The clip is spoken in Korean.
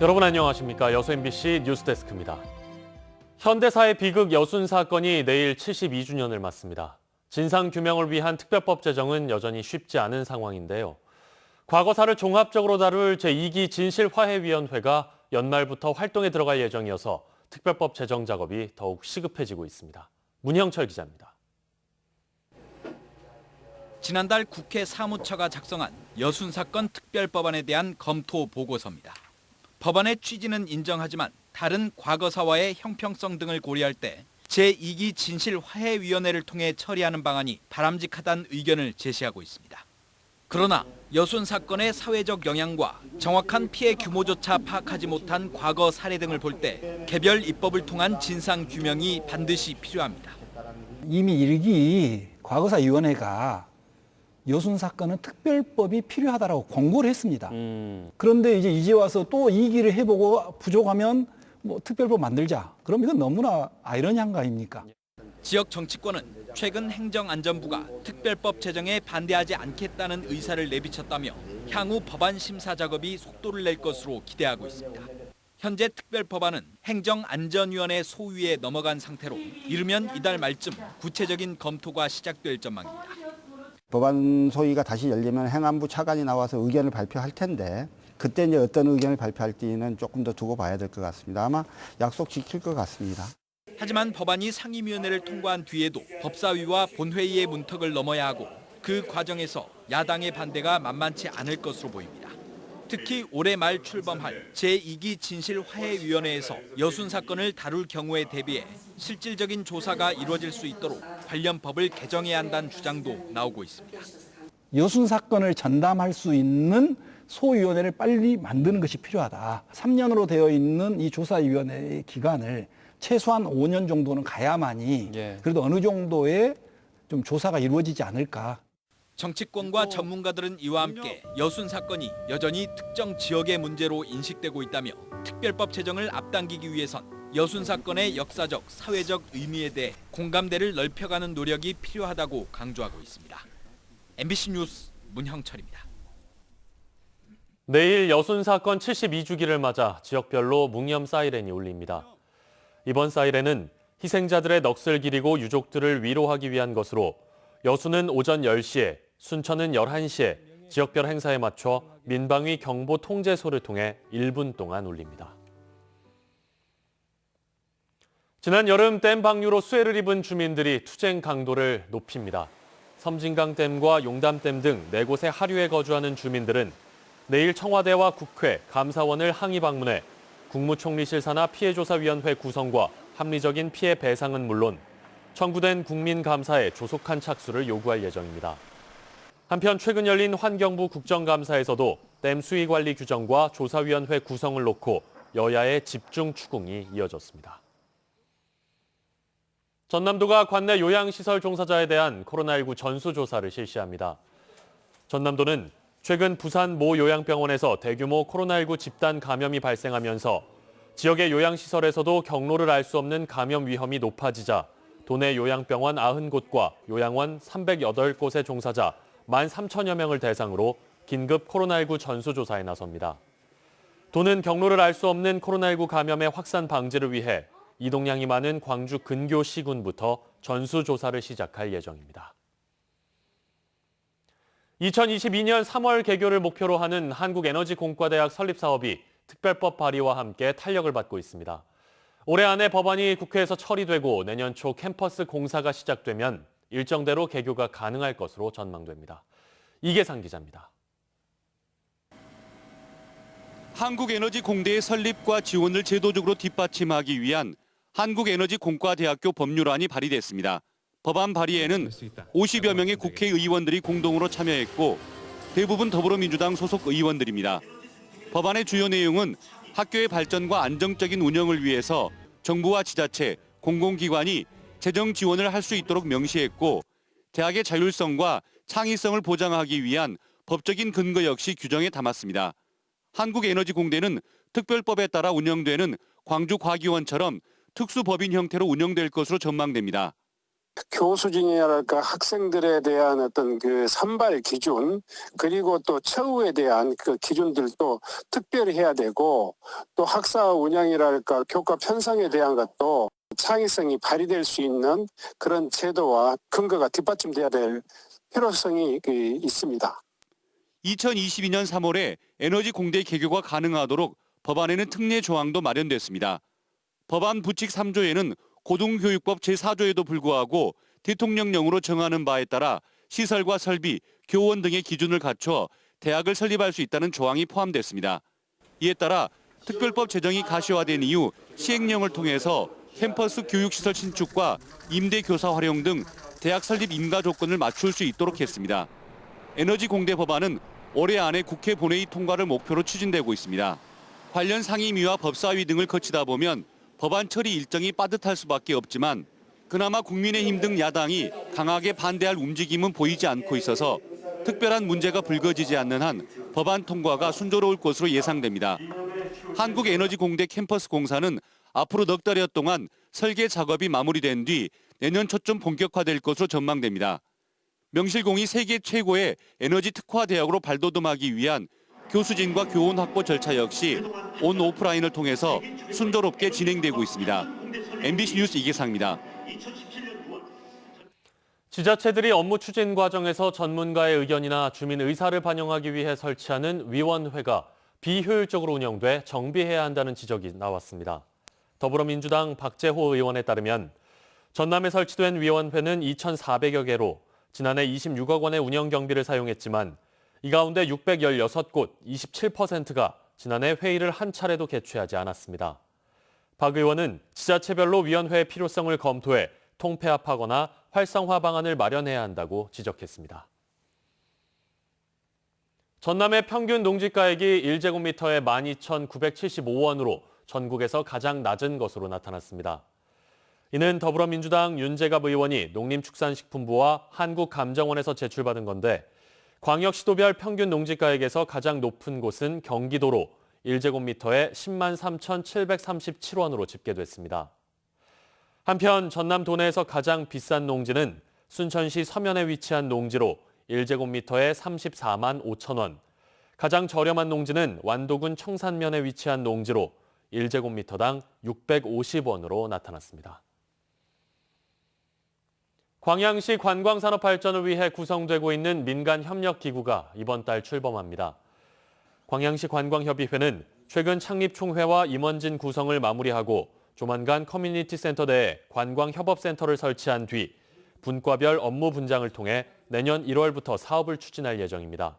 여러분 안녕하십니까? 여수 MBC 뉴스데스크입니다. 현대사의 비극 여순 사건이 내일 72주년을 맞습니다. 진상규명을 위한 특별법 제정은 여전히 쉽지 않은 상황인데요. 과거사를 종합적으로 다룰 제2기 진실화해위원회가 연말부터 활동에 들어갈 예정이어서 특별법 제정 작업이 더욱 시급해지고 있습니다. 문형철 기자입니다. 지난달 국회 사무처가 작성한 여순 사건 특별법안에 대한 검토 보고서입니다. 법안의 취지는 인정하지만 다른 과거사와의 형평성 등을 고려할 때 제2기 진실화해위원회를 통해 처리하는 방안이 바람직하다는 의견을 제시하고 있습니다. 그러나 여순 사건의 사회적 영향과 정확한 피해 규모조차 파악하지 못한 과거 사례 등을 볼 때 개별 입법을 통한 진상 규명이 반드시 필요합니다. 이미 1기 과거사위원회가 여순 사건은 특별법이 필요하다라고 권고를 했습니다. 그런데 이제 와서 또 2기를 해보고 부족하면 뭐 특별법 만들자. 그럼 이건 너무나 아이러니한 거 아닙니까? 지역 정치권은 최근 행정안전부가 특별법 제정에 반대하지 않겠다는 의사를 내비쳤다며 향후 법안 심사 작업이 속도를 낼 것으로 기대하고 있습니다. 현재 특별법안은 행정안전위원회 소위에 넘어간 상태로 이르면 이달 말쯤 구체적인 검토가 시작될 전망입니다. 법안 소위가 다시 열리면 행안부 차관이 나와서 의견을 발표할 텐데 그때 이제 어떤 의견을 발표할지는 조금 더 두고 봐야 될 것 같습니다. 아마 약속 지킬 것 같습니다. 하지만 법안이 상임위원회를 통과한 뒤에도 법사위와 본회의의 문턱을 넘어야 하고 그 과정에서 야당의 반대가 만만치 않을 것으로 보입니다. 특히 올해 말 출범할 제2기 진실화해위원회에서 여순 사건을 다룰 경우에 대비해 실질적인 조사가 이루어질 수 있도록 관련 법을 개정해야 한다는 주장도 나오고 있습니다. 여순 사건을 전담할 수 있는 소위원회를 빨리 만드는 것이 필요하다. 3년으로 되어 있는 이 조사위원회의 기간을 최소한 5년 정도는 가야만이 그래도 어느 정도의 좀 조사가 이루어지지 않을까. 정치권과 전문가들은 이와 함께 여순 사건이 여전히 특정 지역의 문제로 인식되고 있다며 특별법 제정을 앞당기기 위해선 여순 사건의 역사적, 사회적 의미에 대해 공감대를 넓혀가는 노력이 필요하다고 강조하고 있습니다. MBC 뉴스 문형철입니다. 내일 여순 사건 72주기를 맞아 지역별로 묵념 사이렌이 울립니다. 이번 사이렌은 희생자들의 넋을 기리고 유족들을 위로하기 위한 것으로 여수는 오전 10시에, 순천은 11시에 지역별 행사에 맞춰 민방위 경보 통제소를 통해 1분 동안 울립니다. 지난 여름 댐 방류로 수해를 입은 주민들이 투쟁 강도를 높입니다. 섬진강댐과 용담댐 등 4곳의 하류에 거주하는 주민들은 내일 청와대와 국회, 감사원을 항의 방문해 국무총리실 산하 피해조사위원회 구성과 합리적인 피해 배상은 물론 청구된 국민감사에 조속한 착수를 요구할 예정입니다. 한편 최근 열린 환경부 국정감사에서도 댐 수위관리 규정과 조사위원회 구성을 놓고 여야의 집중 추궁이 이어졌습니다. 전남도가 관내 요양시설 종사자에 대한 코로나19 전수조사를 실시합니다. 전남도는 최근 부산 모 요양병원에서 대규모 코로나19 집단 감염이 발생하면서 지역의 요양시설에서도 경로를 알 수 없는 감염 위험이 높아지자 도내 요양병원 90곳과 요양원 308곳의 종사자 13,000여 명을 대상으로 긴급 코로나19 전수조사에 나섭니다. 도는 경로를 알 수 없는 코로나19 감염의 확산 방지를 위해 이동량이 많은 광주 근교 시군부터 전수조사를 시작할 예정입니다. 2022년 3월 개교를 목표로 하는 한국에너지공과대학 설립 사업이 특별법 발의와 함께 탄력을 받고 있습니다. 올해 안에 법안이 국회에서 처리되고 내년 초 캠퍼스 공사가 시작되면 일정대로 개교가 가능할 것으로 전망됩니다. 이계상 기자입니다. 한국에너지공대의 설립과 지원을 제도적으로 뒷받침하기 위한 한국에너지공과대학교 법률안이 발의됐습니다. 법안 발의에는 50여 명의 국회의원들이 공동으로 참여했고 대부분 더불어민주당 소속 의원들입니다. 법안의 주요 내용은 학교의 발전과 안정적인 운영을 위해서 정부와 지자체, 공공기관이 재정 지원을 할 수 있도록 명시했고 대학의 자율성과 창의성을 보장하기 위한 법적인 근거 역시 규정에 담았습니다. 한국에너지공대는 특별법에 따라 운영되는 광주과기원처럼 특수법인 형태로 운영될 것으로 전망됩니다. 교수진이랄까 학생들에 대한 어떤 그 선발 기준, 그리고 또 처우에 대한 그 기준들도 특별히 해야 되고, 또 학사 운영이랄까 교과 편성에 대한 것도 창의성이 발휘될 수 있는 그런 제도와 근거가 뒷받침돼야 될 필요성이 있습니다. 2022년 3월에 에너지 공대 개교가 가능하도록 법안에는 특례 조항도 마련됐습니다. 법안 부칙 3조에는 고등교육법 제4조에도 불구하고 대통령령으로 정하는 바에 따라 시설과 설비, 교원 등의 기준을 갖춰 대학을 설립할 수 있다는 조항이 포함됐습니다. 이에 따라 특별법 제정이 가시화된 이후 시행령을 통해서 캠퍼스 교육시설 신축과 임대 교사 활용 등 대학 설립 인가 조건을 맞출 수 있도록 했습니다. 에너지 공대 법안은 올해 안에 국회 본회의 통과를 목표로 추진되고 있습니다. 관련 상임위와 법사위 등을 거치다 보면 법안 처리 일정이 빠듯할 수밖에 없지만 그나마 국민의힘 등 야당이 강하게 반대할 움직임은 보이지 않고 있어서 특별한 문제가 불거지지 않는 한 법안 통과가 순조로울 것으로 예상됩니다. 한국에너지공대 캠퍼스 공사는 앞으로 넉 달여 동안 설계 작업이 마무리된 뒤 내년 초쯤 본격화될 것으로 전망됩니다. 명실공히 세계 최고의 에너지 특화 대학으로 발돋움하기 위한 교수진과 교원 확보 절차 역시 온 오프라인을 통해서 순조롭게 진행되고 있습니다. MBC 뉴스 이계상입니다. 지자체들이 업무 추진 과정에서 전문가의 의견이나 주민 의사를 반영하기 위해 설치하는 위원회가 비효율적으로 운영돼 정비해야 한다는 지적이 나왔습니다. 더불어민주당 박재호 의원에 따르면 전남에 설치된 위원회는 2,400여 개로 지난해 26억 원의 운영 경비를 사용했지만 이 가운데 616곳, 27%가 지난해 회의를 한 차례도 개최하지 않았습니다. 박 의원은 지자체별로 위원회의 필요성을 검토해 통폐합하거나 활성화 방안을 마련해야 한다고 지적했습니다. 전남의 평균 농지가액이 1제곱미터에 12,975원으로 전국에서 가장 낮은 것으로 나타났습니다. 이는 더불어민주당 윤재갑 의원이 농림축산식품부와 한국감정원에서 제출받은 건데 광역시도별 평균 농지가액에서 가장 높은 곳은 경기도로 1제곱미터에 10만 3,737원으로 집계됐습니다. 한편 전남 도내에서 가장 비싼 농지는 순천시 서면에 위치한 농지로 1제곱미터에 34만 5천 원, 가장 저렴한 농지는 완도군 청산면에 위치한 농지로 1제곱미터당 650원으로 나타났습니다. 광양시 관광산업 발전을 위해 구성되고 있는 민간협력기구가 이번 달 출범합니다. 광양시 관광협의회는 최근 창립총회와 임원진 구성을 마무리하고 조만간 커뮤니티 센터 내에 관광협업센터를 설치한 뒤 분과별 업무 분장을 통해 내년 1월부터 사업을 추진할 예정입니다.